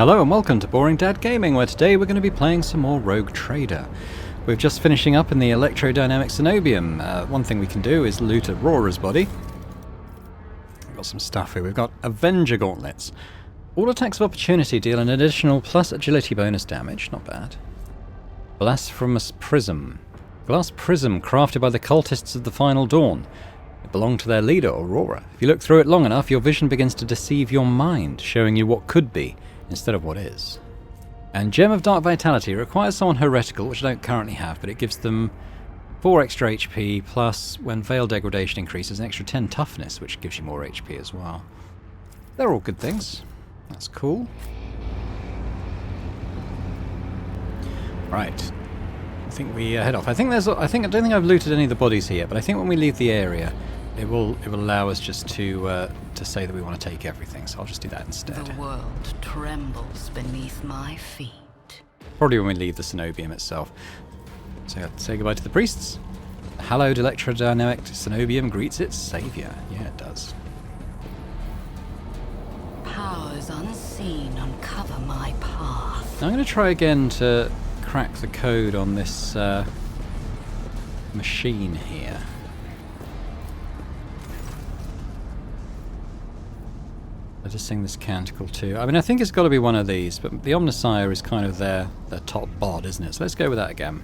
Hello and welcome to Boring Dad Gaming, where today we're going to be playing some more Rogue Trader. We're just finishing up in the electrodynamic Cenobium. One thing we can do is loot Aurora's body. We've got some stuff here. We've got Avenger Gauntlets. All attacks of opportunity deal an additional plus agility bonus damage. Not bad. Blasphemous Prism. Glass prism crafted by the cultists of the Final Dawn. It belonged to their leader, Aurora. If you look through it long enough, your vision begins to deceive your mind, showing you what could be instead of what is. And Gem of Dark Vitality requires someone heretical, which I don't currently have, but it gives them 4 extra HP, plus when Veil Degradation increases, an extra 10 toughness, which gives you more HP as well. They're all good things. That's cool. Right. I think we head off. I don't think I've looted any of the bodies here, but I think when we leave the area, it will allow us just to say that we want to take everything. So I'll just do that instead. The world trembles beneath my feet. Probably when we leave the Cenobium itself. So say goodbye to the priests. The hallowed electrodynamic Cenobium greets its savior. Yeah, it does. Powers unseen uncover my path. Now I'm going to try again to crack the code on this machine here. I just sing this canticle too. I mean, I think it's got to be one of these, but the Omnissiah is kind of their top bod, isn't it? So let's go with that again.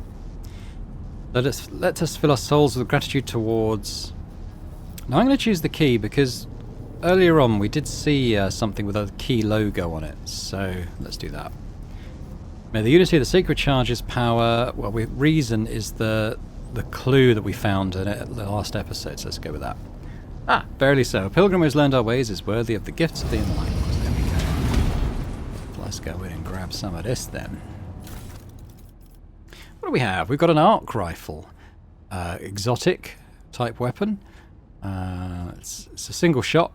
Let us fill our souls with gratitude towards... Now I'm going to choose the key because earlier on we did see something with a key logo on it, so let's do that. May the unity of the sacred charge's power... Well, reason is the clue that we found in the last episode, so let's go with that. Ah, barely so. A pilgrim who has learned our ways is worthy of the gifts of the enlightened. There we go. Let's go in and grab some of this then. What do we have? We've got an arc rifle. Exotic type weapon. It's a single shot.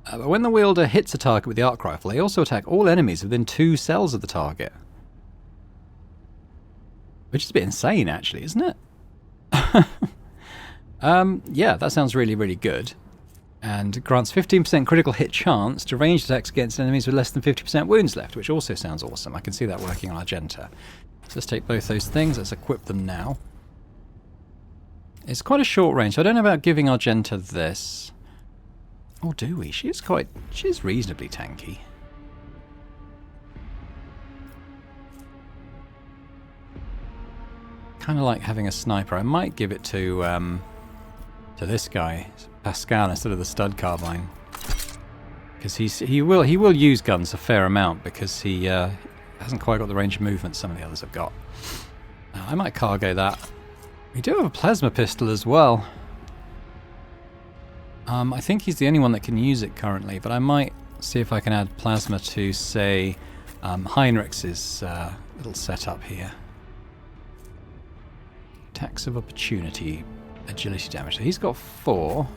But when the wielder hits a target with the arc rifle, they also attack all enemies within 2 cells of the target. Which is a bit insane, actually, isn't it? Yeah, that sounds really, really good. And grants 15% critical hit chance to ranged attacks against enemies with less than 50% wounds left, which also sounds awesome. I can see that working on Argenta. So let's take both those things. Let's equip them now. It's quite a short range, so I don't know about giving Argenta this. Or do we? She's reasonably tanky. Kind of like having a sniper. I might give it to this guy, Pascal, instead of the stud carbine, because he will use guns a fair amount because he hasn't quite got the range of movement some of the others have got. I might cargo that. We do have a plasma pistol as well. I think he's the only one that can use it currently, but I might see if I can add plasma to, say, Heinrich's little setup here. Attacks of opportunity, agility damage. So he's got 4,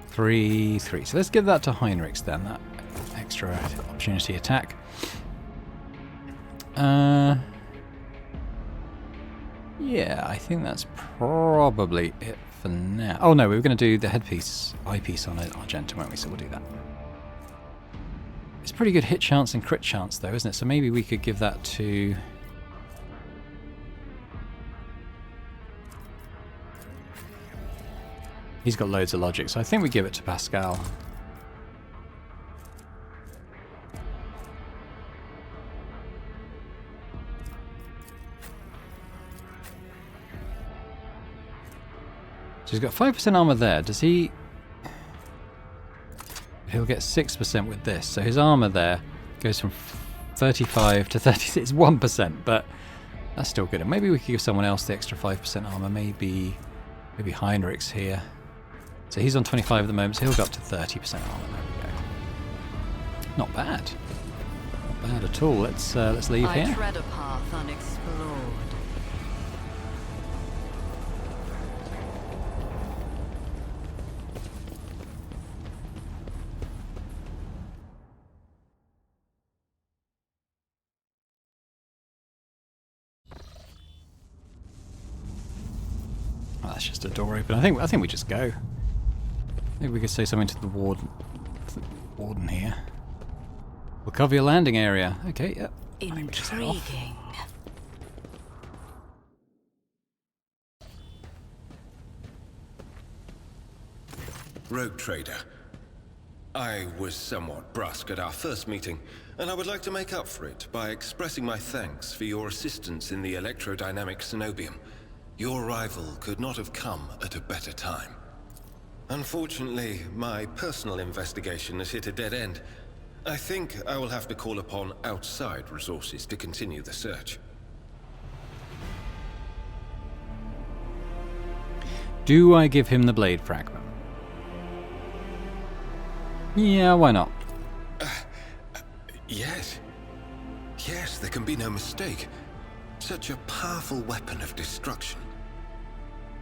3, 3. So let's give that to Heinrich's then, that extra opportunity attack. Yeah, I think that's probably it for now. Oh no, we were going to do the eyepiece on Argenta, weren't we? So we'll do that. It's pretty good hit chance and crit chance though, isn't it? So maybe we could give that to... He's got loads of logic, so I think we give it to Pascal. So he's got 5% armor there. Does he... He'll get 6% with this. So his armor there goes from 35 to 36. 1%, but that's still good. And maybe we could give someone else the extra 5% armor. Maybe Heinrich's here. So he's on 25 at the moment, so he'll go up to 30% armor. There we go. Not bad. Not bad at all. Let's leave here. I tread a path unexplored. Oh, that's just a door open. I think we just go. Maybe we could say something to the warden here. We'll cover your landing area. Okay, yep. Intriguing. Rogue Trader. I was somewhat brusque at our first meeting, and I would like to make up for it by expressing my thanks for your assistance in the electrodynamic Cenobium. Your arrival could not have come at a better time. Unfortunately, my personal investigation has hit a dead end. I think I will have to call upon outside resources to continue the search. Do I give him the blade fragment? Yeah, why not? Yes. Yes, there can be no mistake. Such a powerful weapon of destruction.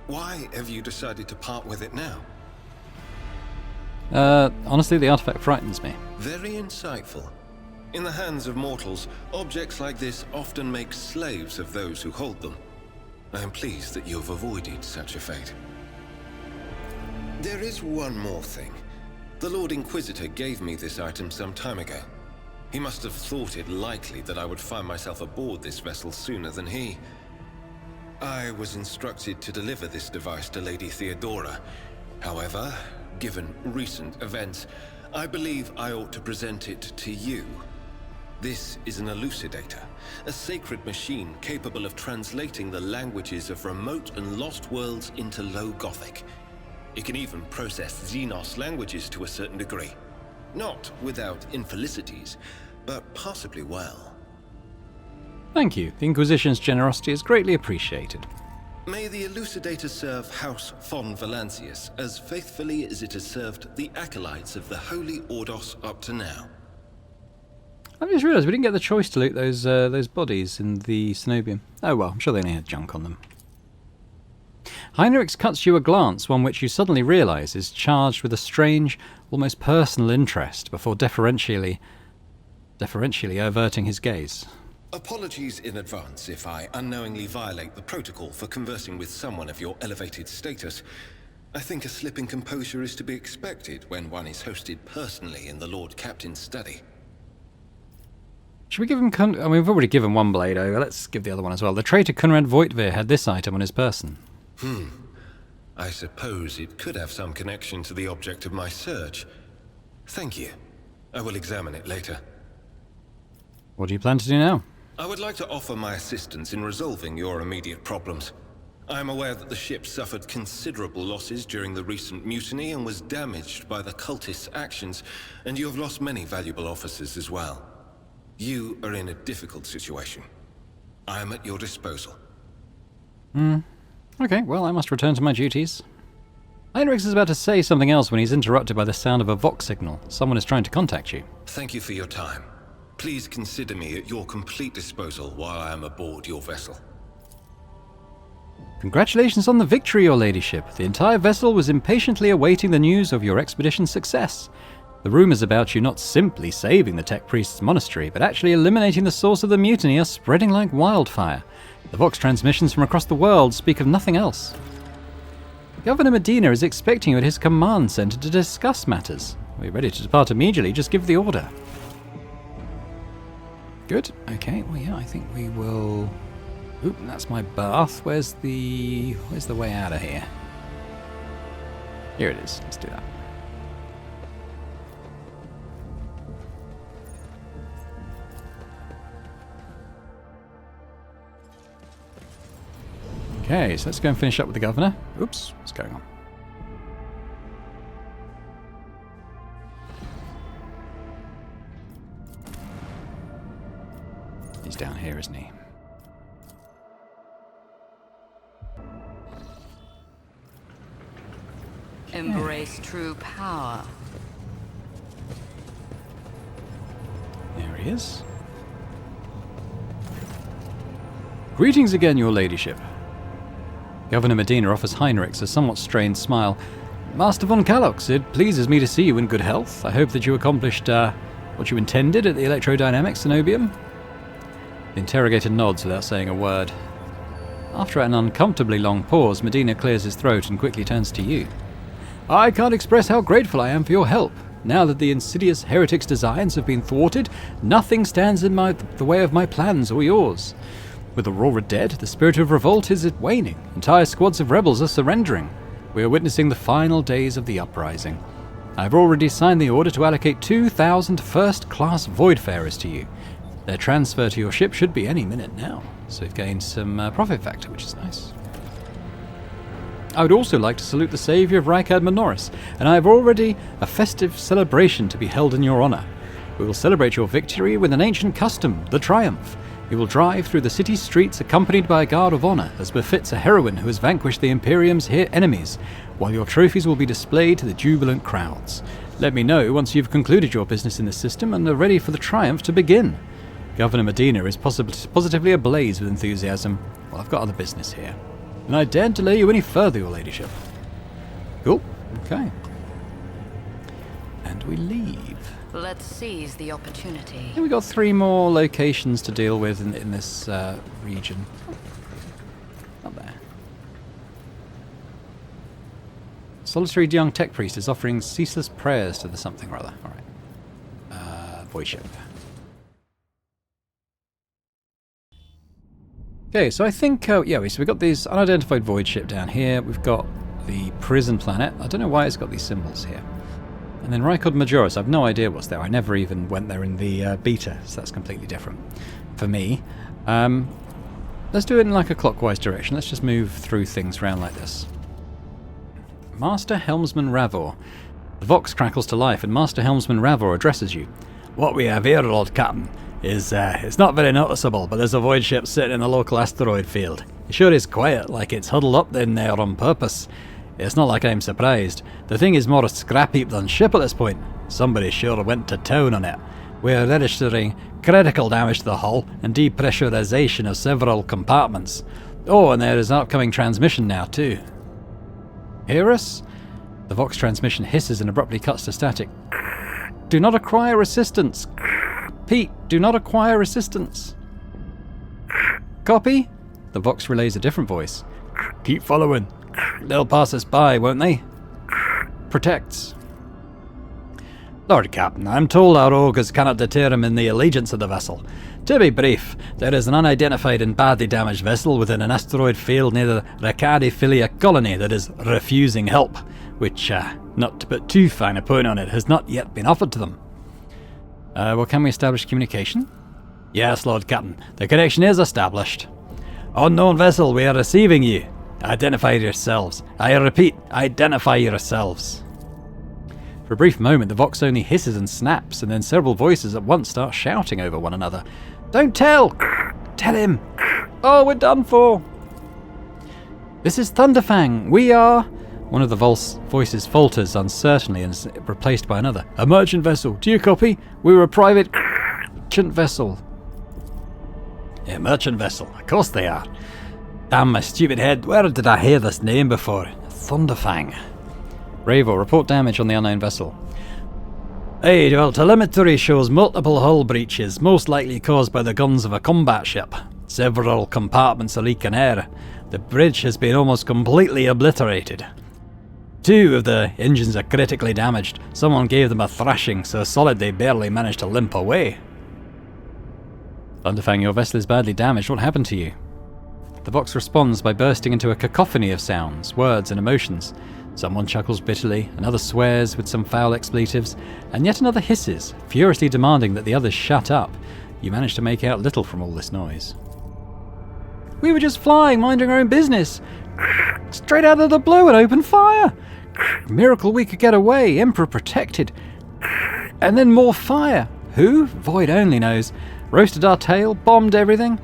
Why have you decided to part with it now? Honestly, the artifact frightens me. Very insightful. In the hands of mortals, objects like this often make slaves of those who hold them. I am pleased that you have avoided such a fate. There is one more thing. The Lord Inquisitor gave me this item some time ago. He must have thought it likely that I would find myself aboard this vessel sooner than he. I was instructed to deliver this device to Lady Theodora. However, given recent events, I believe I ought to present it to you. This is an elucidator, a sacred machine capable of translating the languages of remote and lost worlds into Low Gothic. It can even process Xenos languages to a certain degree. Not without infelicities, but possibly well. Thank you. The Inquisition's generosity is greatly appreciated. May the elucidator serve House von Valancius as faithfully as it has served the acolytes of the Holy Ordos up to now. I just realised we didn't get the choice to loot those bodies in the Cenobium. Oh well, I'm sure they only had junk on them. Heinrichs cuts you a glance, one which you suddenly realise is charged with a strange, almost personal interest, before deferentially averting his gaze. Apologies in advance if I unknowingly violate the protocol for conversing with someone of your elevated status. I think a slip in composure is to be expected when one is hosted personally in the Lord Captain's study. Should we give him... I mean, we've already given one blade over. Let's give the other one as well. The traitor Conrad Voitvir had this item on his person. I suppose it could have some connection to the object of my search. Thank you. I will examine it later. What do you plan to do now? I would like to offer my assistance in resolving your immediate problems. I am aware that the ship suffered considerable losses during the recent mutiny and was damaged by the cultists' actions, and you have lost many valuable officers as well. You are in a difficult situation. I am at your disposal. Okay, well, I must return to my duties. Heinrichs is about to say something else when he's interrupted by the sound of a Vox signal. Someone is trying to contact you. Thank you for your time. Please consider me at your complete disposal while I am aboard your vessel. Congratulations on the victory, your ladyship. The entire vessel was impatiently awaiting the news of your expedition's success. The rumours about you not simply saving the Tech Priest's monastery, but actually eliminating the source of the mutiny are spreading like wildfire. The Vox transmissions from across the world speak of nothing else. Governor Medina is expecting you at his command centre to discuss matters. We're ready to depart immediately, just give the order. Good. Okay, well yeah, I think we will... Oop, that's my bath. Where's the way out of here? Here it is. Let's do that. Okay, so let's go and finish up with the governor. Oops, what's going on? He's down here, isn't he? Embrace true power. There he is. Greetings again, your ladyship. Governor Medina offers Heinrichs a somewhat strained smile. Master von Kalox, it pleases me to see you in good health. I hope that you accomplished what you intended at the electrodynamic Cenobium. The interrogator nods without saying a word. After an uncomfortably long pause, Medina clears his throat and quickly turns to you. I can't express how grateful I am for your help. Now that the insidious heretic's designs have been thwarted, nothing stands in the way of my plans or yours. With Aurora dead, the spirit of revolt is waning. Entire squads of rebels are surrendering. We are witnessing the final days of the uprising. I have already signed the order to allocate 2,000 first-class Voidfarers to you. Their transfer to your ship should be any minute now, so we've gained some profit factor, which is nice. I would also like to salute the saviour of Rykard Minoris, and I have already a festive celebration to be held in your honour. We will celebrate your victory with an ancient custom, the Triumph. You will drive through the city streets accompanied by a guard of honour, as befits a heroine who has vanquished the Imperium's enemies, while your trophies will be displayed to the jubilant crowds. Let me know once you've concluded your business in this system and are ready for the triumph to begin. Governor Medina is positively ablaze with enthusiasm. Well, I've got other business here, and I daren't delay you any further, your ladyship. Cool. Okay. And we leave. Let's seize the opportunity. We've got 3 more locations to deal with in this region. Up there. Solitary young tech priest is offering ceaseless prayers to the something or other. Alright. Void ship. Okay, so I think, so we've got this unidentified void ship down here. We've got the prison planet. I don't know why it's got these symbols here. And then Rykard Majoris, I've no idea what's there. I never even went there in the beta, so that's completely different for me. Let's do it in like a clockwise direction. Let's just move through things around like this. Master Helmsman Ravor. The Vox crackles to life, and Master Helmsman Ravor addresses you. What we have here, Lord Captain, is it's not very noticeable, but there's a void ship sitting in the local asteroid field. It sure is quiet, like it's huddled up in there on purpose. It's not like I'm surprised. The thing is more a scrap heap than ship at this point. Somebody sure went to town on it. We're registering critical damage to the hull and depressurization of several compartments. Oh, and there is an upcoming transmission now too. Hear us? The Vox transmission hisses and abruptly cuts to static. Do not acquire assistance. Pete, do not acquire assistance. Copy? The Vox relays a different voice. Keep following. They'll pass us by, won't they? Protects. Lord Captain, I'm told our augurs cannot determine the allegiance of the vessel. To be brief, there is an unidentified and badly damaged vessel within an asteroid field near the Rakadi Filia colony that is refusing help, which, not to put too fine a point on it, has not yet been offered to them. Well, can we establish communication? Yes, Lord Captain, the connection is established. Unknown vessel, we are receiving you. Identify yourselves. I repeat, identify yourselves. For a brief moment, the Vox only hisses and snaps, and then several voices at once start shouting over one another. Don't tell! Tell him! Oh, we're done for! This is Thunderfang. We are... One of the voices falters uncertainly and is replaced by another. A merchant vessel. Do you copy? We were a private merchant vessel. A merchant vessel. Of course they are. Damn my stupid head, where did I hear this name before? Thunderfang. Ravor, report damage on the unknown vessel. Hey, well, telemetry shows multiple hull breaches, most likely caused by the guns of a combat ship. Several compartments are leaking air. The bridge has been almost completely obliterated. 2 of the engines are critically damaged. Someone gave them a thrashing so solid they barely managed to limp away. Thunderfang, your vessel is badly damaged. What happened to you? The Vox responds by bursting into a cacophony of sounds, words, and emotions. Someone chuckles bitterly, another swears with some foul expletives, and yet another hisses, furiously demanding that the others shut up. You manage to make out little from all this noise. We were just flying, minding our own business. Straight out of the blue and open fire. Miracle we could get away, Emperor protected. And then more fire. Who? Void only knows. Roasted our tail, bombed everything.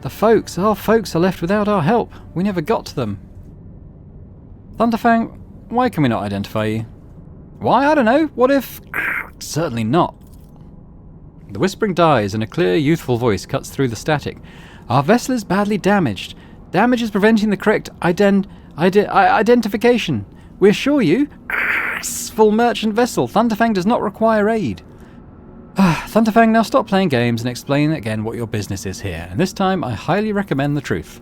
Our folks are left without our help. We never got to them. Thunderfang, why can we not identify you? Why? I don't know. What if... Certainly not. The whispering dies and a clear, youthful voice cuts through the static. Our vessel is badly damaged. Damage is preventing the correct identification. We assure you... Full merchant vessel. Thunderfang does not require aid. Thunderfang, now stop playing games and explain again what your business is here. And this time, I highly recommend the truth.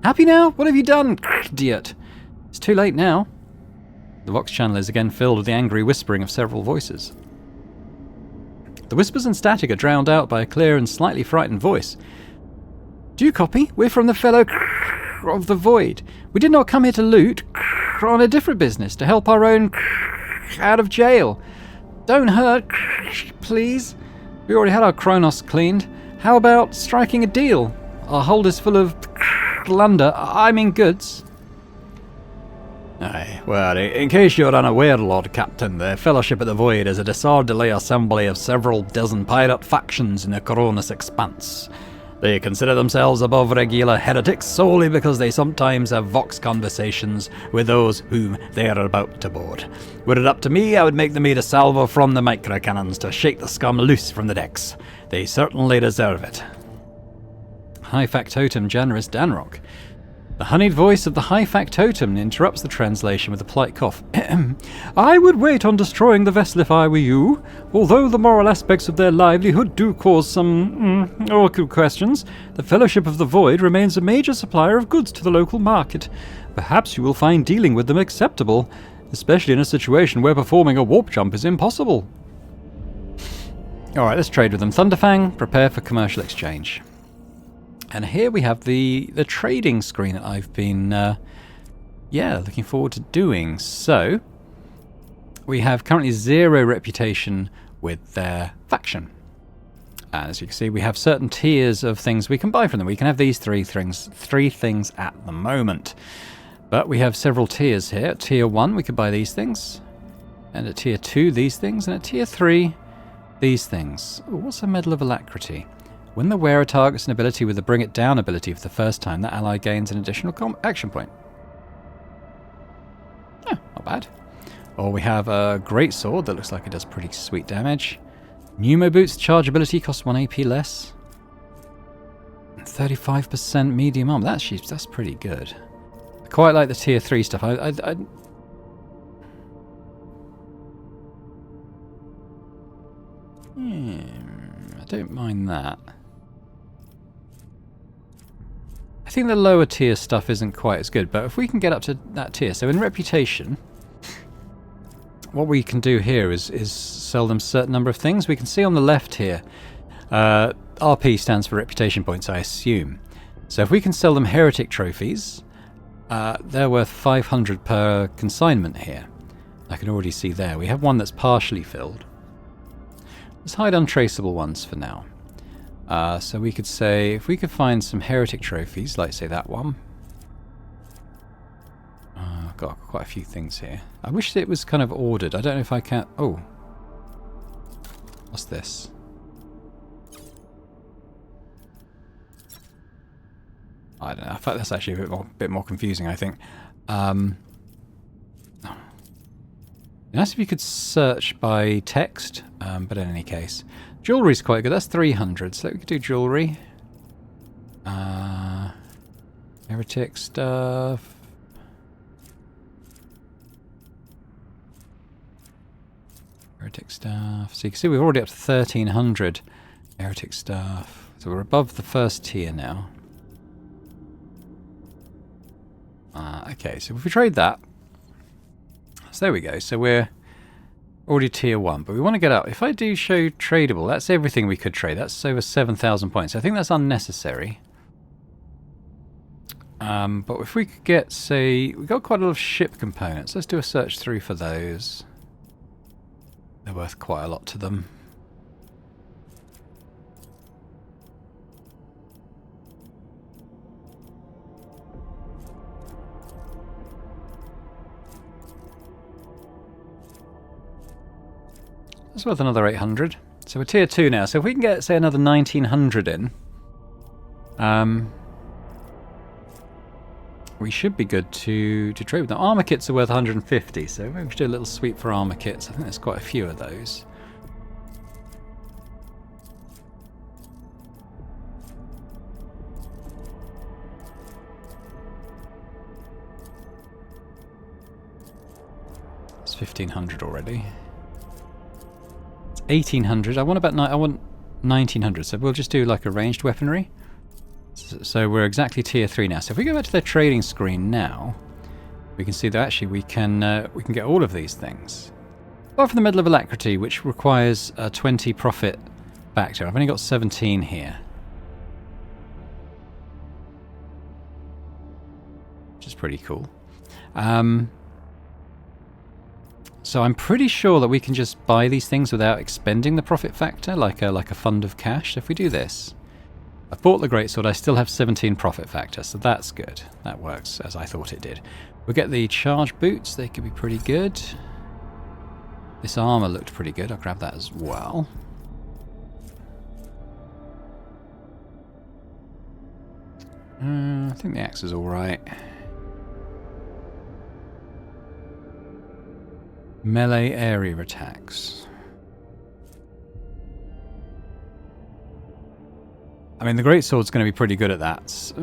Happy now? What have you done, idiot? It's too late now. The Vox channel is again filled with the angry whispering of several voices. The whispers and static are drowned out by a clear and slightly frightened voice. Do you copy? We're from the fellow of the Void. We did not come here to loot, on a different business, to help our own out of jail. Don't hurt, please. We already had our Kronos cleaned. How about striking a deal? Our hold is full of goods. Aye, well, in case you're unaware, Lord Captain, the Fellowship of the Void is a disorderly assembly of several dozen pirate factions in the Coronis expanse. They consider themselves above regular heretics solely because they sometimes have vox conversations with those whom they are about to board. Were it up to me, I would make them eat a salvo from the microcannons to shake the scum loose from the decks. They certainly deserve it. High Factotum Generous Danrock. The honeyed voice of the High Factotum interrupts the translation with a polite cough. I would wait on destroying the vessel if I were you. Although the moral aspects of their livelihood do cause some awkward questions, the Fellowship of the Void remains a major supplier of goods to the local market. Perhaps you will find dealing with them acceptable, especially in a situation where performing a warp jump is impossible. Alright, let's trade with them. Thunderfang, prepare for commercial exchange. And here we have the trading screen that I've been, looking forward to doing. So, we have currently 0 reputation with their faction. And as you can see, we have certain tiers of things we can buy from them. We can have these three things at the moment. But we have several tiers here. At tier 1, we could buy these things. And at tier 2, these things. And at tier 3, these things. Ooh, what's a Medal of Alacrity? When the wearer targets an ability with the Bring It Down ability for the first time, that ally gains an additional action point. Oh, not bad. Or we have a Great Sword that looks like it does pretty sweet damage. Pneumo Boots charge ability costs 1 AP less. 35% medium armor. That's pretty good. I quite like the tier 3 stuff. I don't mind that. I think the lower tier stuff isn't quite as good, but if we can get up to that tier, so in reputation, what we can do here is sell them a certain number of things. We can see on the left here, RP stands for reputation points, I assume. So if we can sell them heretic trophies, they're worth 500 per consignment here. I can already see there. We have one that's partially filled. Let's hide untraceable ones for now. So we could say, if we could find some heretic trophies, like say that one. I've got quite a few things here. I wish it was kind of ordered. I don't know if I can... Oh. What's this? I don't know. In fact, that's actually a bit more confusing, I think. Nice if you could search by text, but in any case. Jewellery's quite good. That's 300, so we could do jewellery. Heretic stuff. Heretic stuff. So you can see we're already up to 1300 heretic stuff. So we're above the first tier now. Okay, so if we trade that. So there we go. So we're already tier 1, but we want to get up. If I do show tradable, that's everything we could trade. That's over 7,000 points. I think that's unnecessary. But if we could get, say, we've got quite a lot of ship components. Let's do a search through for those. They're worth quite a lot to them. That's worth another 800. So we're tier 2 now. So if we can get, say, another 1900 in, we should be good to trade with them. Armor kits are worth 150, so maybe we should do a little sweep for armor kits. I think there's quite a few of those. It's 1500 already. 1800. I want 1900, so we'll just do like a ranged weaponry. So we're exactly tier 3 now. So if we go back to their trading screen now, we can see that actually we can get all of these things. Apart from the Medal of Alacrity, which requires 20 profit factor. I've only got 17 here. Which is pretty cool. So I'm pretty sure that we can just buy these things without expending the profit factor, like a fund of cash. So if we do this, I've bought the greatsword, I still have 17 profit factor, so that's good. That works as I thought it did. We'll get the charge boots, they could be pretty good. This armor looked pretty good, I'll grab that as well. I think the axe is alright. Melee area attacks. I mean, the greatsword's going to be pretty good at that.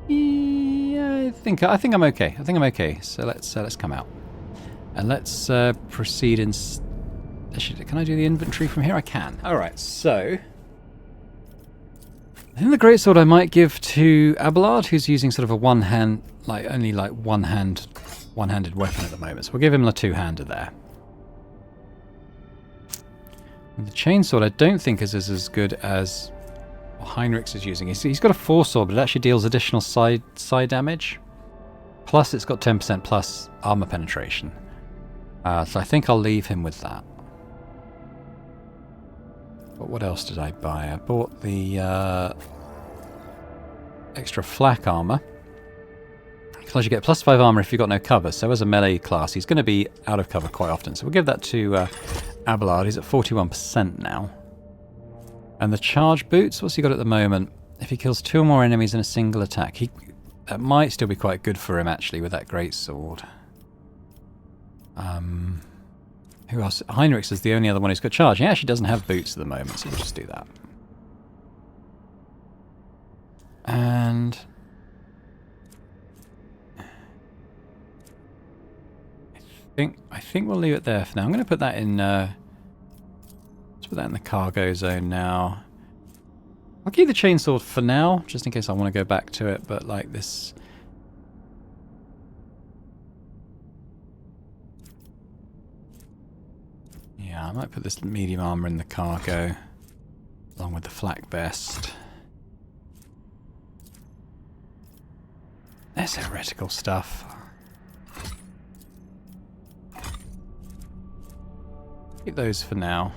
Yeah, I think I'm okay. I think I'm okay. So let's come out and let's proceed. Can I do the inventory from here? I can. All right. So I think the greatsword I might give to Abelard, who's using sort of a one-hand, only one-handed weapon at the moment. So we'll give him the two-hander there. The chainsword I don't think is as good as what Heinrichs is using. He's got a 4-sword, but it actually deals additional side damage. Plus it's got 10% plus armor penetration. So I think I'll leave him with that. But what else did I buy? I bought the extra flak armor. Because you get plus 5 armor if you've got no cover. So as a melee class, he's going to be out of cover quite often. So we'll give that to Abelard. He's at 41% now. And the charge boots, what's he got at the moment? If he kills 2 or more enemies in a single attack, that might still be quite good for him actually with that great sword. Who else? Heinrichs is the only other one who's got charge. He actually doesn't have boots at the moment, so we'll just do that. And I think we'll leave it there for now. I'm going to put that in. Let's put that in the cargo zone now. I'll keep the chainsword for now, just in case I want to go back to it. But like this. Yeah, I might put this medium armor in the cargo, along with the flak vest. There's heretical stuff. Keep those for now.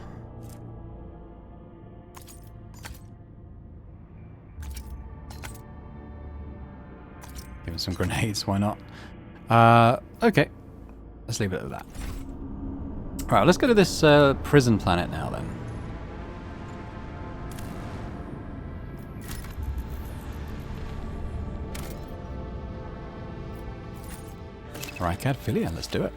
Give him some grenades, why not? Okay. Let's leave it at that. Right, let's go to this prison planet now then. Owlcat, Philia, let's do it.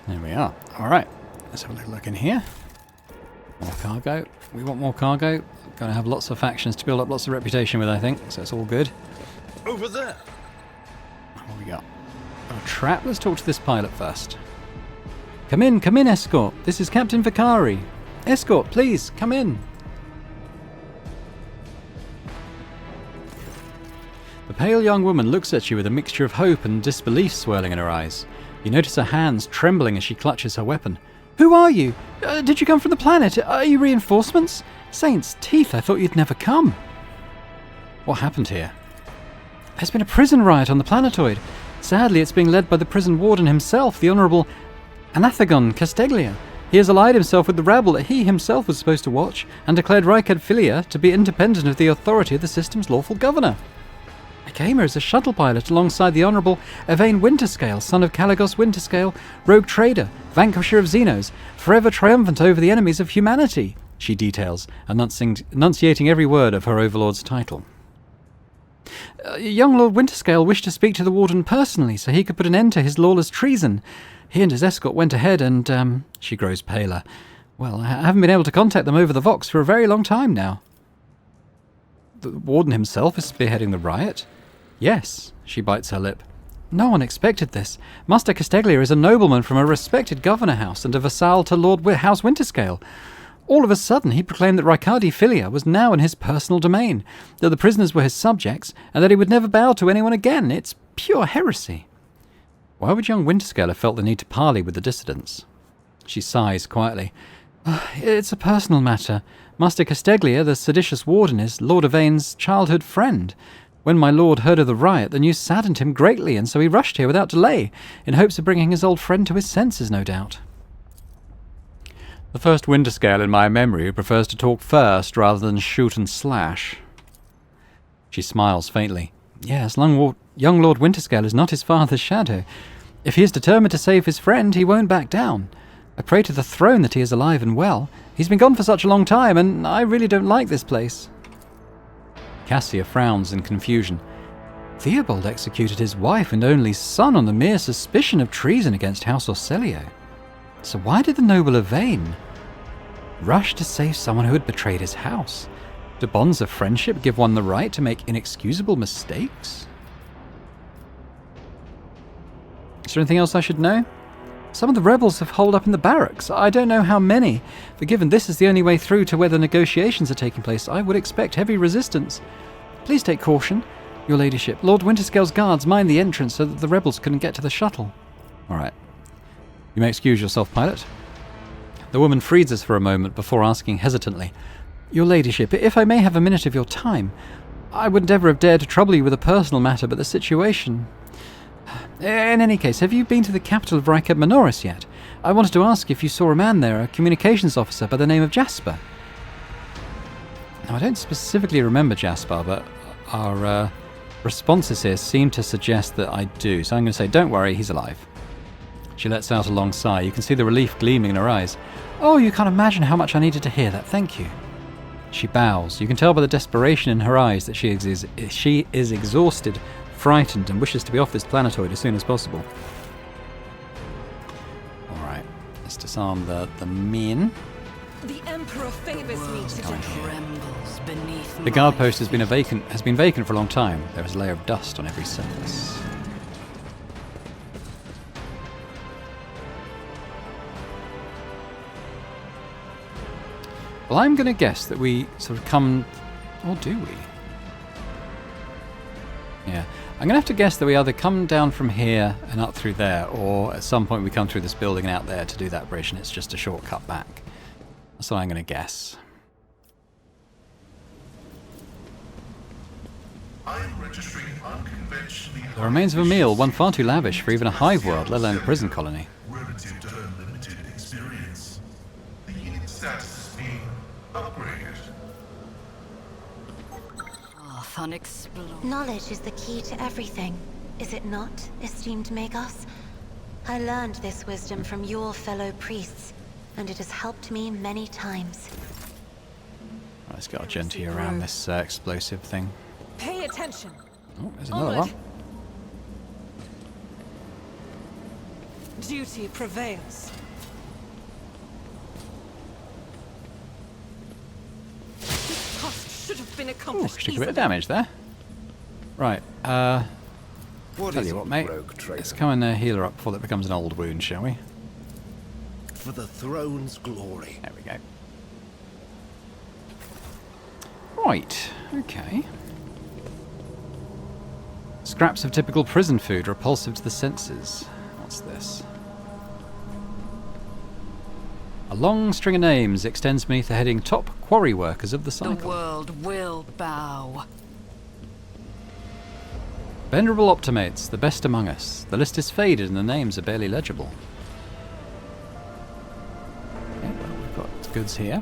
There we are. Alright, let's have a little look in here. More cargo. We want more cargo. Going to have lots of factions to build up lots of reputation with, I think, so it's all good. Over there. What we got? A trap? Let's talk to this pilot first. Come in, Escort. This is Captain Vicari. Escort, please, come in. The pale young woman looks at you with a mixture of hope and disbelief swirling in her eyes. You notice her hands trembling as she clutches her weapon. Who are you? Did you come from the planet? Are you reinforcements? Saints' teeth, I thought you'd never come. What happened here? There's been a prison riot on the planetoid. Sadly, it's being led by the prison warden himself, the Honourable Anathagon Casteglia. He has allied himself with the rabble that he himself was supposed to watch, and declared Rykad Philia to be independent of the authority of the system's lawful governor. I came here as a shuttle pilot alongside the Honourable Evane Winterscale, son of Caligos Winterscale, rogue trader, vanquisher of Xenos, forever triumphant over the enemies of humanity, she details, enunciating every word of her overlord's title. Young Lord Winterscale wished to speak to the warden personally so he could put an end to his lawless treason. He and his escort went ahead and, she grows paler. Well, I haven't been able to contact them over the Vox for a very long time now. The warden himself is spearheading the riot? Yes, she bites her lip. No one expected this. Master Casteglia is a nobleman from a respected governor house and a vassal to Lord House Winterscale. All of a sudden, he proclaimed that Riccardi Filia was now in his personal domain, that the prisoners were his subjects, and that he would never bow to anyone again. It's pure heresy. Why would young Winterscale have felt the need to parley with the dissidents? She sighs quietly. It's a personal matter. Master Casteglia, the seditious warden, is Lord Yvain's childhood friend. When my lord heard of the riot, the news saddened him greatly, and so he rushed here without delay, in hopes of bringing his old friend to his senses, no doubt. The first Winterscale in my memory who prefers to talk first rather than shoot and slash. She smiles faintly. Yes, young Lord Winterscale is not his father's shadow. If he is determined to save his friend, he won't back down. I pray to the throne that he is alive and well. He's been gone for such a long time, and I really don't like this place. Cassia frowns in confusion. Theobald executed his wife and only son on the mere suspicion of treason against House Orselio. So why did the noble Yvain rush to save someone who had betrayed his house? Do bonds of friendship give one the right to make inexcusable mistakes? Is there anything else I should know? Some of the rebels have holed up in the barracks. I don't know how many, but given this is the only way through to where the negotiations are taking place, I would expect heavy resistance. Please take caution, your ladyship. Lord Winterscale's guards mind the entrance so that the rebels couldn't get to the shuttle. All right. You may excuse yourself, pilot. The woman freezes for a moment before asking hesitantly, Your ladyship, if I may have a minute of your time, I would never have dared to trouble you with a personal matter, but the situation... In any case, have you been to the capital of Ricard Minoris yet? I wanted to ask if you saw a man there, a communications officer by the name of Jasper. Now, I don't specifically remember Jasper, but our responses here seem to suggest that I do, so I'm going to say, don't worry, he's alive. She lets out a long sigh. You can see the relief gleaming in her eyes. Oh, you can't imagine how much I needed to hear that, thank you. She bows. You can tell by the desperation in her eyes that she is exhausted, frightened, and wishes to be off this planetoid as soon as possible. Alright, let's disarm the men. The Emperor favors me to trembles beneath the guard post has been vacant for a long time. There is a layer of dust on every surface. Well, I'm going to guess that we sort of come... Or do we? Yeah. I'm going to have to guess that we either come down from here and up through there, or at some point we come through this building and out there to do that bridge, and it's just a shortcut back. That's what I'm going to guess. I'm registering unconventionally... The remains of a meal, one far too lavish for even a hive world, let alone a prison colony. Relative to her limited experience. The unit status is being upgraded. Unexplored. Knowledge is the key to everything, is it not, esteemed Magos? I learned this wisdom from your fellow priests, and it has helped me many times. Let's get our genty around this explosive thing. Pay attention. Oh, there's another one. Duty prevails. This task should have been Ooh, accomplished took a bit easily. of damage there. Right, tell you what, mate. Let's come and heal her up before that becomes an old wound, shall we? For the throne's glory. There we go. Right, okay. Scraps of typical prison food, repulsive to the senses. What's this? A long string of names extends beneath the heading Top Quarry Workers of the The Cycle. world will bow. Venerable Optimates, the best among us. The list is faded and the names are barely legible. Okay, well, we've got goods here.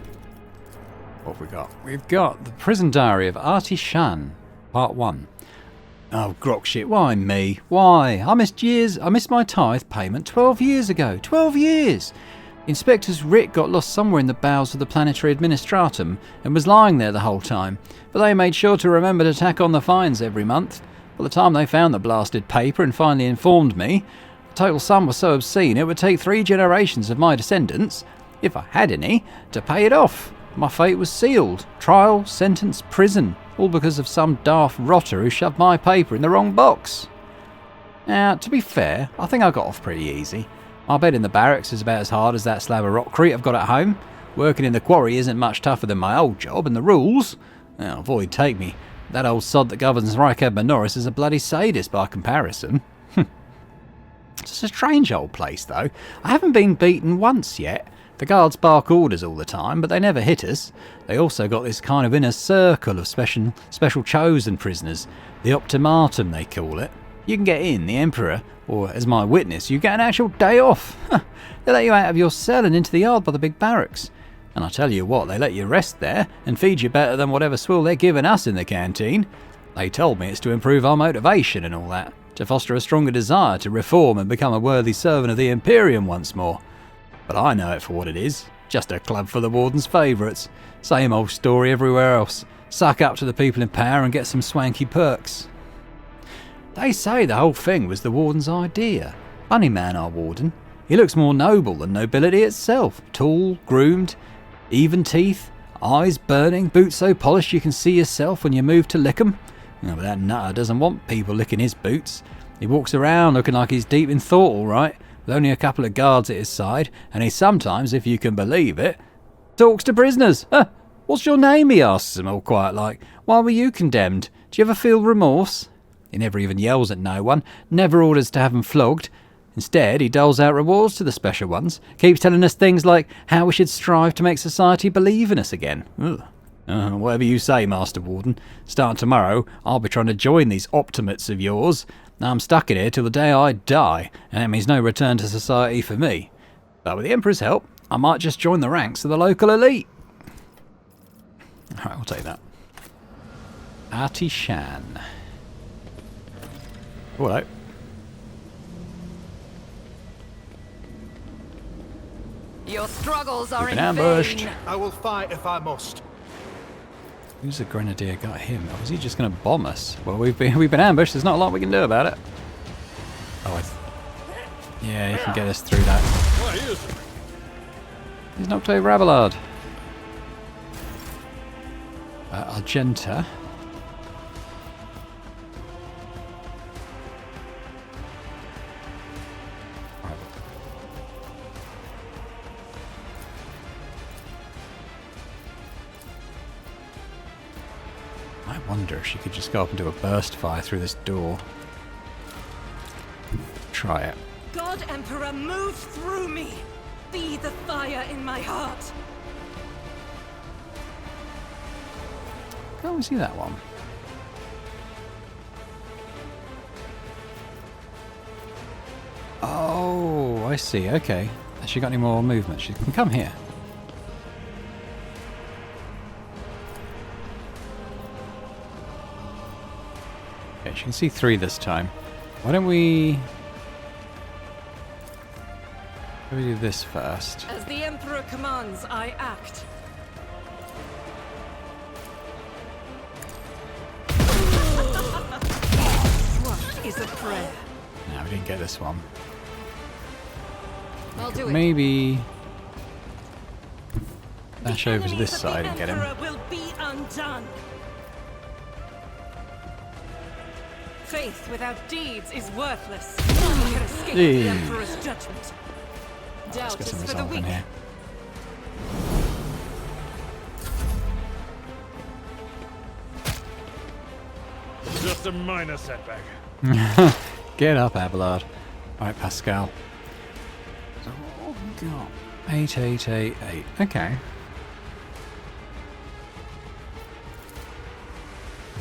What have we got? We've got the Prison Diary of Artie Shan, Part 1. Oh, grok shit, why me? Why? I missed my tithe payment 12 years ago. 12 years! Inspector's writ got lost somewhere in the bowels of the Planetary Administratum and was lying there the whole time, but they made sure to remember to tack on the fines every month. By the time they found the blasted paper and finally informed me, the total sum was so obscene it would take 3 generations of my descendants, if I had any, to pay it off. My fate was sealed. Trial, sentence, prison, all because of some daft rotter who shoved my paper in the wrong box. Now, to be fair, I think I got off pretty easy. My bed in the barracks is about as hard as that slab of rockcrete I've got at home. Working in the quarry isn't much tougher than my old job, and the rules... Now, void take me. That old sod that governs Rycab Norris is a bloody sadist by comparison. It's a strange old place, though. I haven't been beaten once yet. The guards bark orders all the time, but they never hit us. They also got this kind of inner circle of special chosen prisoners. The Optimatum, they call it. You can get in, the Emperor, or as my witness, you get an actual day off. They let you out of your cell and into the yard by the big barracks. And I tell you what, they let you rest there and feed you better than whatever swill they're giving us in the canteen. They told me it's to improve our motivation and all that, to foster a stronger desire to reform and become a worthy servant of the Imperium once more. But I know it for what it is, just a club for the Warden's favourites. Same old story everywhere else. Suck up to the people in power and get some swanky perks. They say the whole thing was the Warden's idea. Funny man, our Warden. He looks more noble than nobility itself. Tall, groomed, even teeth, eyes burning, boots so polished you can see yourself when you move to lick 'em. But that nutter doesn't want people licking his boots. He walks around looking like he's deep in thought, all right, with only a couple of guards at his side, and he sometimes, if you can believe it, talks to prisoners. What's your name, he asks them all quiet like. Why were you condemned? Do you ever feel remorse? He never even yells at no one, never orders to have them flogged. Instead, he doles out rewards to the special ones, keeps telling us things like how we should strive to make society believe in us again. Whatever you say, Master Warden. Starting tomorrow, I'll be trying to join these optimates of yours. Now I'm stuck in here till the day I die, and that means no return to society for me. But with the Emperor's help, I might just join the ranks of the local elite. Alright, we'll take that. Artishan. Oh, hello. Your struggles are We've in been ambushed. vain. I will fight if I must. Who's the grenadier got him? Or is he just going to bomb us? Well, we've been ambushed. There's not a lot we can do about it. Oh, yeah, you can get us through that. He's knocked over Abelard. Argenta. I wonder if she could just go up and do a burst fire through this door. Try it. God Emperor, move through me! Be the fire in my heart! Can't we see that one? Oh, I see. Okay. Has she got any more movement? She can come here. Okay, she can see 3 this time. Why don't we do this first? As the Emperor commands, I act. What is a prayer? No, we didn't get this one. I'll do it. Maybe dash over to this side and get him. The Emperor will be undone. Faith without deeds is worthless. None can escape the Emperor's judgment. Let's Doubt get some is for the resolve in weak. here. Just a minor setback. Get up, Abelard. Right, Pascal. So what have we got? 8888. Okay.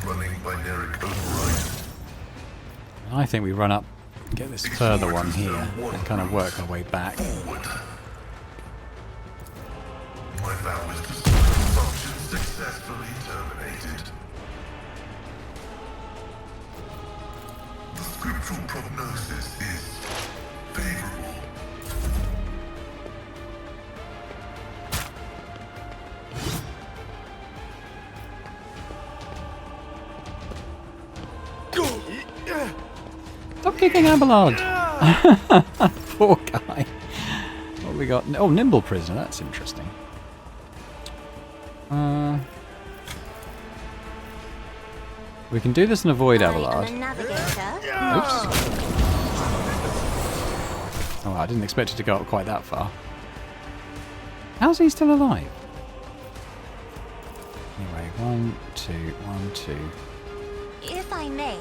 Running binaric override. I think we run up, get this further one here, and kind of work our way back. Forward. My vow is to see consumption successfully terminated. The scriptural prognosis is favorable. Stop kicking Abelard! Poor guy. What have we got? Oh, Nimble Prisoner, that's interesting. We can do this and avoid Abelard. I'm a navigator. Oops. Oh, I didn't expect it to go up quite that far. How's he still alive? Anyway, 1, 2, 1, 2. If I may,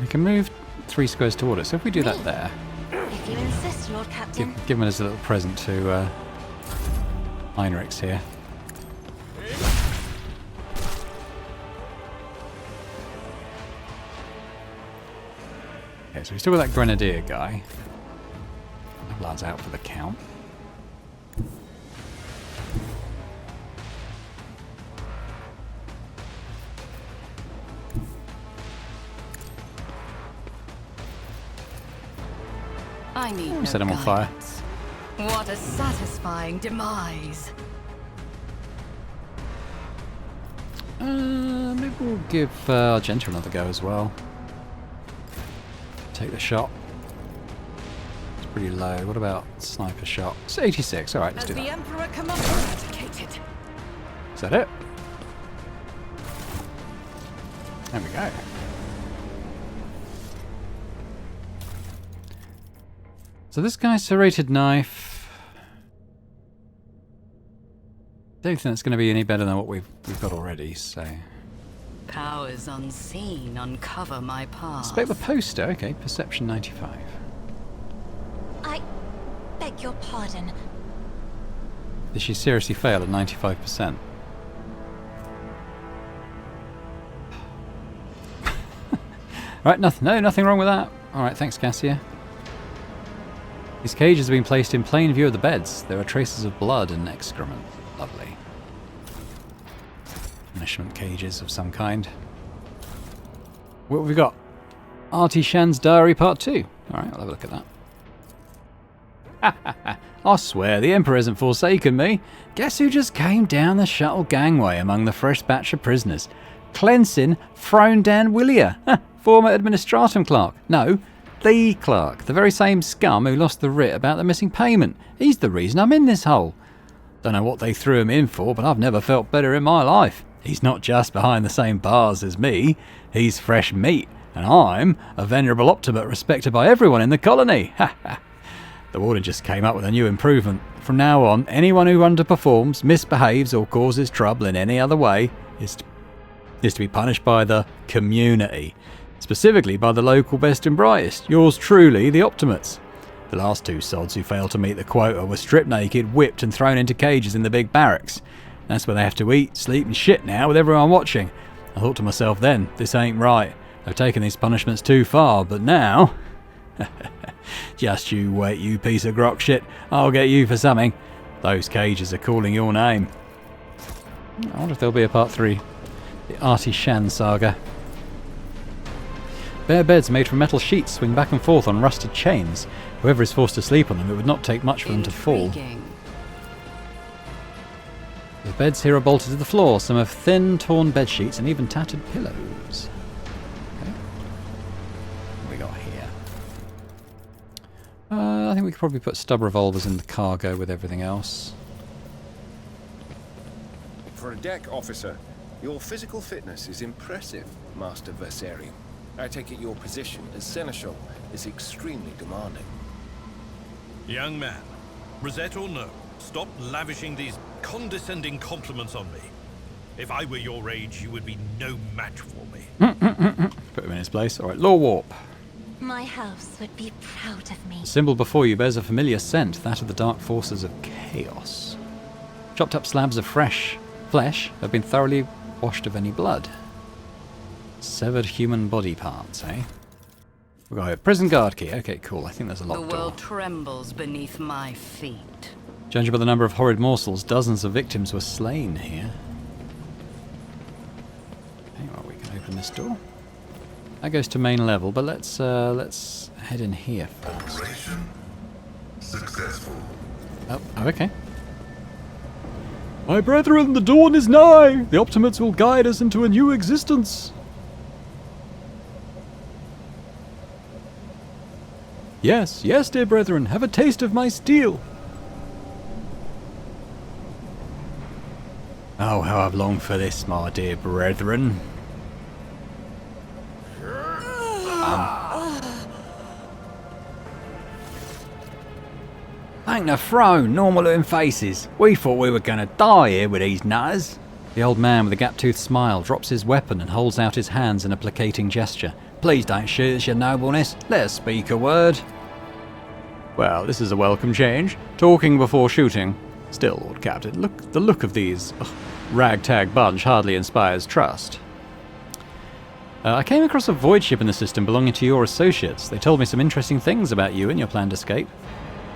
We can move 3 squares toward it, so if we do that there, if you insist, Lord Captain. give him as a little present to Heinrichs here. Okay, so we still got that Grenadier guy. That lad's out for the count. I need no Set him on fire. guidance. What a satisfying demise. Maybe we'll give Argenta another go as well. Take the shot. It's pretty low. What about sniper shot? It's 86. Alright, let's As do the that. Emperor commands, indicated. Is that it? There we go. So this guy's serrated knife. Don't think that's going to be any better than what we've got already, so... Powers unseen uncover my path. Spec the poster, okay, perception 95. I beg your pardon. Did she seriously fail at 95%? Right, nothing wrong with that. Alright, thanks Cassia. These cages have been placed in plain view of the beds. There are traces of blood and excrement. Lovely. Punishment cages of some kind. What have we got? Artie Shan's Diary Part 2. Alright, I'll have a look at that. I swear, the Emperor hasn't forsaken me. Guess who just came down the shuttle gangway among the fresh batch of prisoners? Clensin Frowndan Willier, former Administratum clerk. No, the clerk. The very same scum who lost the writ about the missing payment. He's the reason I'm in this hole. Don't know what they threw him in for, but I've never felt better in my life. He's not just behind the same bars as me. He's fresh meat, and I'm a venerable optimate respected by everyone in the colony. The warden just came up with a new improvement. From now on, anyone who underperforms, misbehaves, or causes trouble in any other way is to be punished by the community. Specifically by the local best and brightest. Yours truly, the Optimates. The last 2 sods who failed to meet the quota were stripped naked, whipped and thrown into cages in the big barracks. That's where they have to eat, sleep and shit now with everyone watching. I thought to myself then, this ain't right. I've taken these punishments too far, but now... Just you wait, you piece of grok shit. I'll get you for something. Those cages are calling your name. I wonder if there'll be a part 3. The Artie Shan saga. Bare beds made from metal sheets swing back and forth on rusted chains. Whoever is forced to sleep on them, it would not take much for them to fall. Intriguing. The beds here are bolted to the floor. Some have thin, torn bed sheets and even tattered pillows. Okay. What have we got here? I think we could probably put stub revolvers in the cargo with everything else. For a deck officer, your physical fitness is impressive, Master Versarian. I take it your position as Seneschal is extremely demanding. Young man, Rosette or no, stop lavishing these condescending compliments on me. If I were your age, you would be no match for me. Put him in his place. Alright, Law Warp. My house would be proud of me. The symbol before you bears a familiar scent, that of the dark forces of chaos. Chopped up slabs of fresh flesh have been thoroughly washed of any blood. Severed human body parts, eh? We've got a prison guard key. Okay, cool. I think there's a The locked door. world trembles beneath my feet. Judging by the number of horrid morsels, dozens of victims were slain here. Okay, well, we can open this door. That goes to main level, but let's head in here first. Operation successful. Oh, okay. My brethren, the dawn is nigh! The Optimates will guide us into a new existence! Yes, yes, dear brethren, have a taste of my steel! Oh, how I've longed for this, my dear brethren. Thank the throne, normal looking faces. We thought we were gonna die here with these nutters. The old man with a gap-toothed smile drops his weapon and holds out his hands in a placating gesture. Please don't shoot us, your nobleness. Let us speak a word. Well, this is a welcome change. Talking before shooting. Still, Lord Captain, the look of these ragtag bunch hardly inspires trust. I came across a void ship in the system belonging to your associates. They told me some interesting things about you and your planned escape.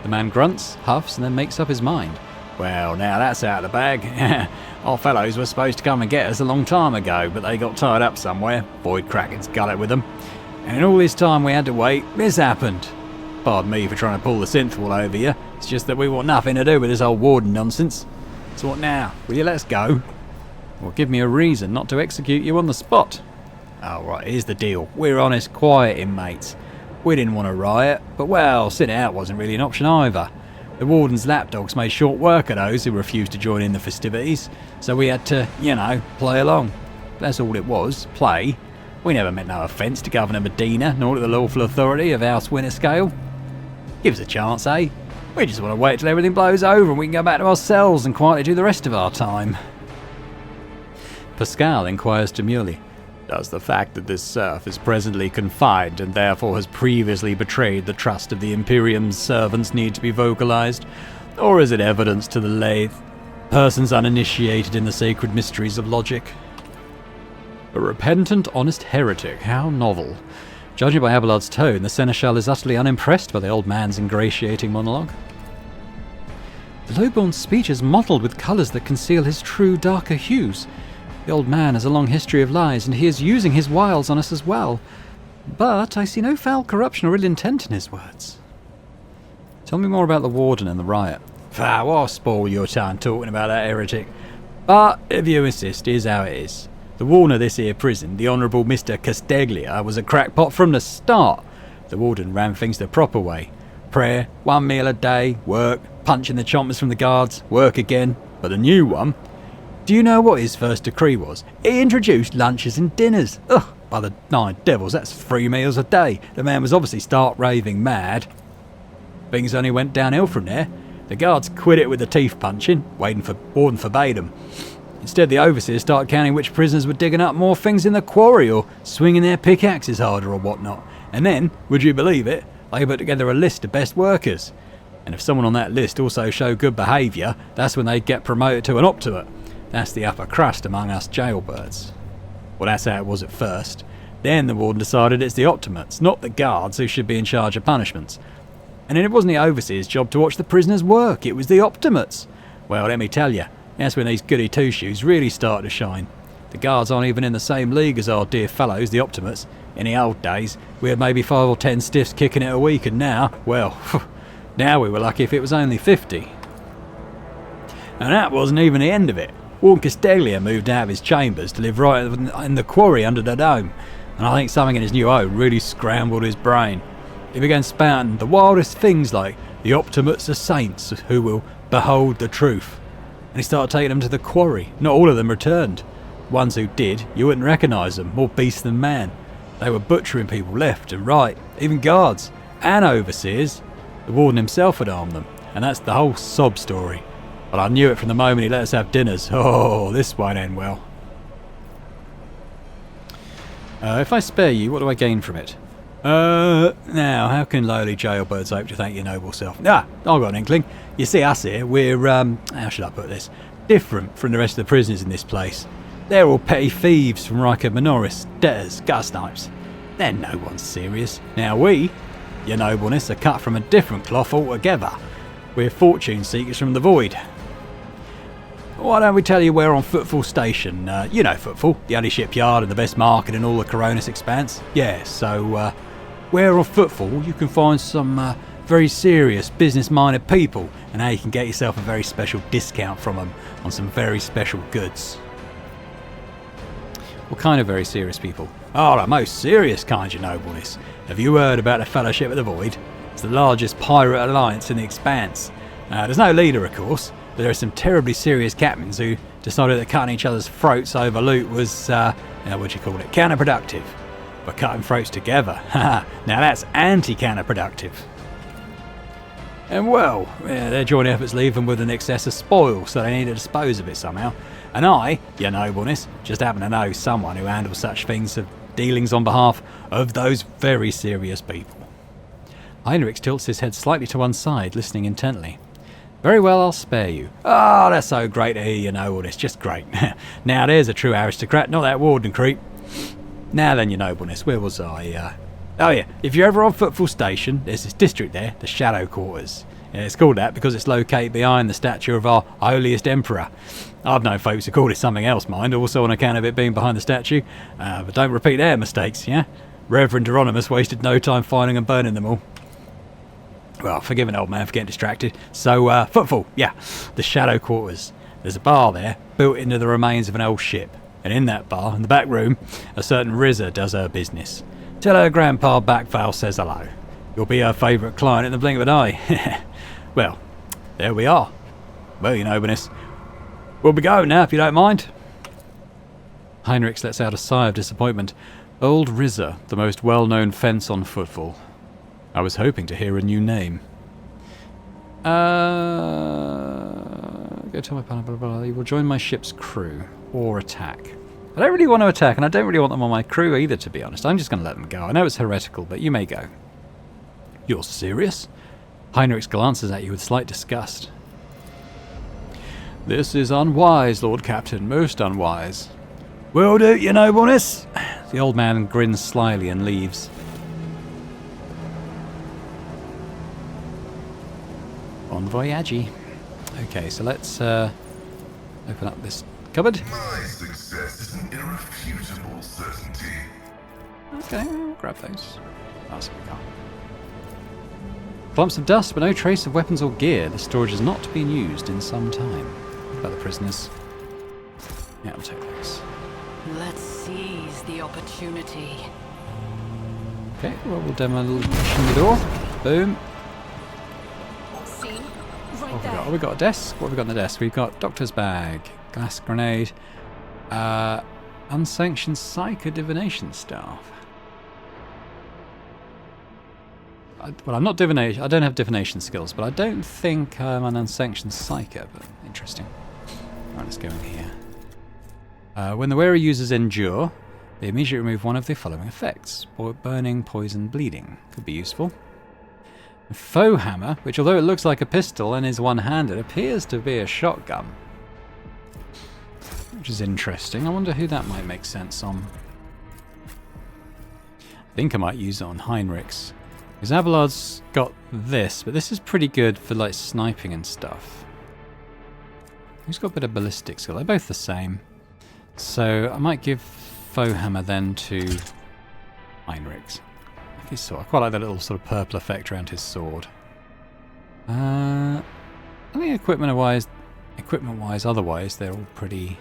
The man grunts, huffs, and then makes up his mind. Well, now that's out of the bag. Our fellows were supposed to come and get us a long time ago, but they got tied up somewhere. Void Kraken's got it with them. And in all this time we had to wait, this happened. Pardon me for trying to pull the synth all over you. It's just that we want nothing to do with this old warden nonsense. So what now? Will you let us go? Or give me a reason not to execute you on the spot? Oh, right, here's the deal. We're honest, quiet inmates. We didn't want to riot, but well, sitting out wasn't really an option either. The warden's lapdogs made short work of those who refused to join in the festivities, so we had to, play along. That's all it was, play. We never meant no offence to Governor Medina, nor to the lawful authority of House Winterscale. Give us a chance, eh? We just want to wait till everything blows over and we can go back to our cells and quietly do the rest of our time. Pascal inquires demurely. Does the fact that this serf is presently confined and therefore has previously betrayed the trust of the Imperium's servants need to be vocalized? Or is it evidence to the lay persons uninitiated in the sacred mysteries of logic? A repentant, honest heretic, how novel. Judging by Abelard's tone, the Seneschal is utterly unimpressed by the old man's ingratiating monologue. The lowborn's speech is mottled with colours that conceal his true darker hues. The old man has a long history of lies, and he is using his wiles on us as well. But I see no foul corruption or ill intent in his words. Tell me more about the warden and the riot. I'll spoil your time talking about that heretic. But if you insist, here's how it is. The warden of this here prison, the Honourable Mr. Casteglia, was a crackpot from the start. The warden ran things the proper way. Prayer, 1 meal a day, work, punching the chompers from the guards, work again. But the new one... Do you know what his first decree was? He introduced lunches and dinners. Ugh, by the 9 devils, that's 3 meals a day. The man was obviously stark raving mad. Things only went downhill from there. The guards quit it with the teeth punching, warden forbade them. Instead, the overseers started counting which prisoners were digging up more things in the quarry or swinging their pickaxes harder or whatnot. And then, would you believe it, they put together a list of best workers. And if someone on that list also showed good behaviour, that's when they'd get promoted to an optimate. That's the upper crust among us jailbirds. Well, that's how it was at first. Then the warden decided it's the optimates, not the guards, who should be in charge of punishments. And then it wasn't the overseer's job to watch the prisoners work, it was the optimates. Well, let me tell you, that's when these goody two-shoes really start to shine. The guards aren't even in the same league as our dear fellows, the optimates. In the old days, we had maybe 5 or 10 stiffs kicking it a week, and now, well, now we were lucky if it was only 50. And that wasn't even the end of it. Warden Casteglia moved out of his chambers to live right in the quarry under the dome, and I think something in his new home really scrambled his brain. He began spouting the wildest things like the optimates are saints who will behold the truth. And he started taking them to the quarry. Not all of them returned. Ones who did, you wouldn't recognise them, more beast than man. They were butchering people left and right, even guards and overseers. The warden himself had armed them, and that's the whole sob story. But I knew it from the moment he let us have dinners. Oh, this won't end well. If I spare you, what do I gain from it? Now, how can lowly jailbirds hope to thank your noble self? I've got an inkling. You see us here, we're, how should I put this? Different from the rest of the prisoners in this place. They're all petty thieves from Riker Minoris, debtors, gutter snipes. They're no one serious. Now we, your nobleness, are cut from a different cloth altogether. We're fortune seekers from the void. Why don't we tell you we're on Footfall Station? You know Footfall, the only shipyard and the best market in all the Coronis expanse. Yeah, so where on Footfall you can find some very serious business-minded people, and how you can get yourself a very special discount from them on some very special goods. What kind of very serious people? Oh, the most serious kind, your nobleness. Have you heard about the Fellowship of the Void? It's the largest pirate alliance in the expanse. There's no leader, of course. but there are some terribly serious captains who decided that cutting each other's throats over loot was, what do you call it, counterproductive. But cutting throats together, now that's anti-counterproductive. And well, their joint efforts leave them with an excess of spoil, so they need to dispose of it somehow. And I, your nobleness, just happen to know someone who handles such things of dealings on behalf of those very serious people. Heinrich tilts his head slightly to one side, listening intently. Very well, I'll spare you. Oh, that's so great to hear you know all this, just great. Now there's a true aristocrat, not that warden creep. Now then, your nobleness, where was I? Oh yeah, if you're ever on Footfall Station, there's this district there, the Shadow Quarters. Yeah, it's called that because it's located behind the statue of our holiest emperor. I've known folks who called it something else, mind, also on account of it being behind the statue. But don't repeat their mistakes, yeah? Reverend Hieronymus wasted no time finding and burning them all. Well, forgive an old man for getting distracted. So, Footfall, yeah, the Shadow Quarters. There's a bar there, built into the remains of an old ship. And in that bar, in the back room, a certain Rizza does her business. Tell her Grandpa Backvale says hello. You'll be her favourite client in the blink of an eye. Well, there we are. Well, your nobleness. We'll be going now, if you don't mind. Heinrich lets out a sigh of disappointment. Old Rizza, the most well-known fence on Footfall. I was hoping to hear a new name. Go tell my partner, blah, blah, blah. You will join my ship's crew, or attack. I don't really want to attack, and I don't really want them on my crew either, to be honest. I'm just going to let them go. I know it's heretical, but you may go. You're serious? Heinrich glances at you with slight disgust. This is unwise, Lord Captain, most unwise. Will do, your nobleness. The old man grins slyly and leaves. Bon voyage. Okay, so let's open up this cupboard. My success is an irrefutable certainty. Okay, we'll grab those. Oh, so we can't. Clumps of dust, but no trace of weapons or gear. The storage has not been used in some time. What about the prisoners? Yeah, I'll take those. Let's seize the opportunity. Okay, well, we'll demolition the door. Boom. See? What Right have we there. got? Oh, we got a desk. What have we got on the desk? We've got doctor's bag, glass grenade, unsanctioned psycho divination staff. Well, I'm not divination. I don't have divination skills, but I don't think I'm an unsanctioned psycho. But interesting. Right, let's go in here. When the wearer uses endure, they immediately remove one of the following effects: burning, poison, bleeding. Could be useful. A faux hammer, which although it looks like a pistol and is one-handed, appears to be a shotgun. Which is interesting. I wonder who that might make sense on. I think I might use it on Heinrich's. Because Abelard's got this, but this is pretty good for like sniping and stuff. Who's got a bit of ballistic skill? They're both the same. So I might give faux hammer then to Heinrich's. His sword. I quite like that little sort of purple effect around his sword. I think equipment-wise, otherwise they're all pretty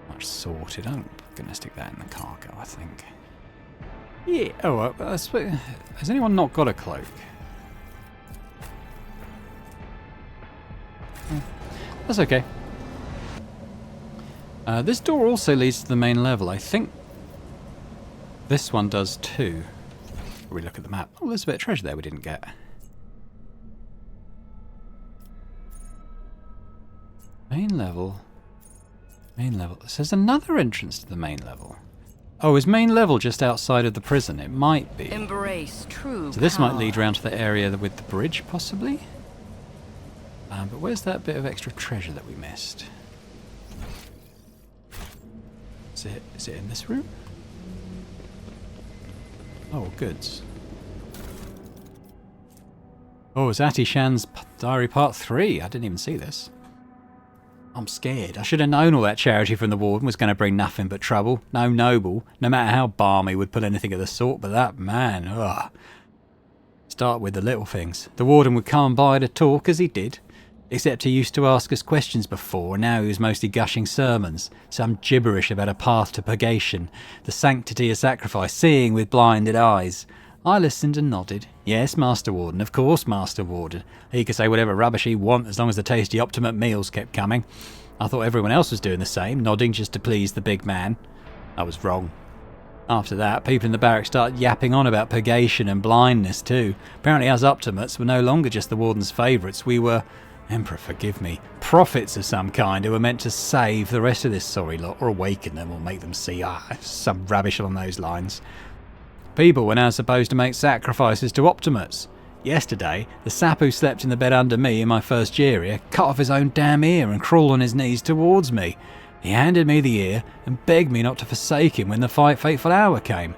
much sorted. I'm going to stick that in the cargo, I think. Yeah. Oh, has anyone not got a cloak? That's okay. This door also leads to the main level. I think this one does too. We look at the map. Oh, there's a bit of treasure there we didn't get. Main level. Main level. It says another entrance to the main level. Oh, is main level just outside of the prison? It might be. Embrace true So this power. might lead round to the area with the bridge, possibly? But where's that bit of extra treasure that we missed? Is it in this room? Oh, goods. Oh, it's Ati Shan's Diary Part 3. I didn't even see this. I'm scared. I should have known all that charity from the warden was going to bring nothing but trouble. No noble, no matter how balmy, would put anything of the sort, but that man, ugh. Start with the little things. The warden would come by to talk as he did, except he used to ask us questions before, and now he was mostly gushing sermons. Some gibberish about a path to purgation, the sanctity of sacrifice, seeing with blinded eyes. I listened and nodded. Yes, Master Warden, of course, Master Warden. He could say whatever rubbish he want as long as the tasty Optimate meals kept coming. I thought everyone else was doing the same, nodding just to please the big man. I was wrong. After that, people in the barracks started yapping on about purgation and blindness too. Apparently us Optimates were no longer just the Warden's favourites, we were, Emperor forgive me, prophets of some kind who were meant to save the rest of this sorry lot, or awaken them, or make them see, some rubbish along those lines. People were now supposed to make sacrifices to Optimates. Yesterday, the sap who slept in the bed under me in my first year here cut off his own damn ear and crawled on his knees towards me. He handed me the ear and begged me not to forsake him when the fateful hour came.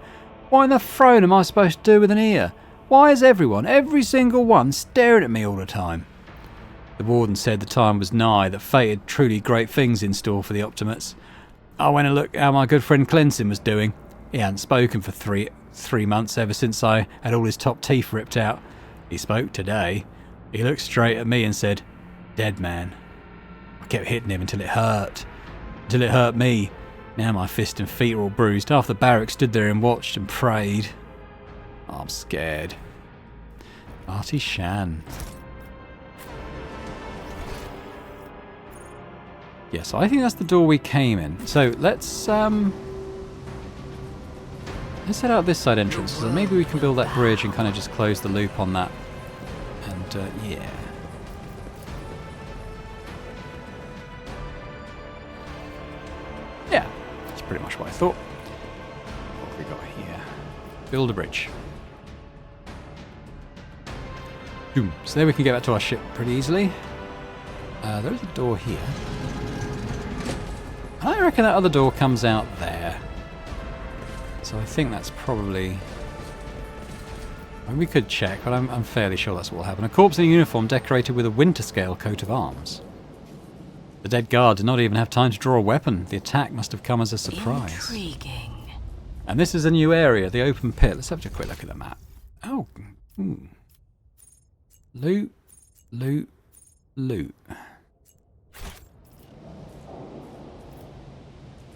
What in the throne am I supposed to do with an ear? Why is everyone, every single one, staring at me all the time? The Warden said the time was nigh, that fate had truly great things in store for the Optimates. I went and looked how my good friend Clenson was doing. He hadn't spoken for three months ever since I had all his top teeth ripped out. He spoke today. He looked straight at me and said, "Dead man." I kept hitting him until it hurt. Until it hurt me. Now my fist and feet are all bruised. Half the barracks stood there and watched and prayed. I'm scared. Artie Shan. Yes, I think that's the door we came in. So let's head out this side entrance. So maybe we can build that bridge and kind of just close the loop on that. And yeah. Yeah, that's pretty much what I thought. What have we got here? Build a bridge. Boom. So there we can get back to our ship pretty easily. There is a door here. I reckon that other door comes out there. So I think that's probably... I mean, we could check, but I'm fairly sure that's what will happen. A corpse in a uniform decorated with a winter scale coat of arms. The dead guard did not even have time to draw a weapon. The attack must have come as a surprise. Intriguing. And this is a new area, the open pit. Let's have a quick look at the map. Oh. Ooh. Loot. Loot. Loot.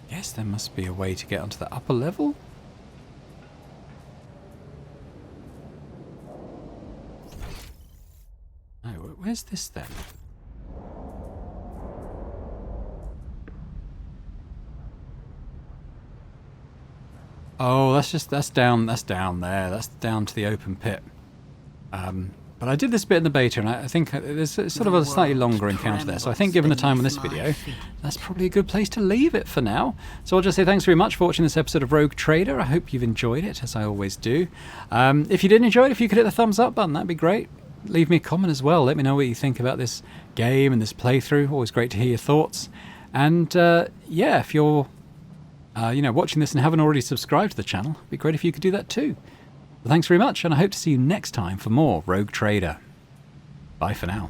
Guess there must be a way to get onto the upper level? Oh, where's this then? Oh, that's down there. That's down to the open pit. But I did this bit in the beta, and I think there's sort of a slightly longer encounter there. So I think given the time on this video, that's probably a good place to leave it for now. So I'll just say thanks very much for watching this episode of Rogue Trader. I hope you've enjoyed it, as I always do. If you did enjoy it, if you could hit the thumbs up button, that'd be great. Leave me a comment as well. Let me know what you think about this game and this playthrough. Always great to hear your thoughts. And yeah, if you're watching this and haven't already subscribed to the channel, it'd be great if you could do that too. Well, thanks very much, and I hope to see you next time for more Rogue Trader. Bye for now.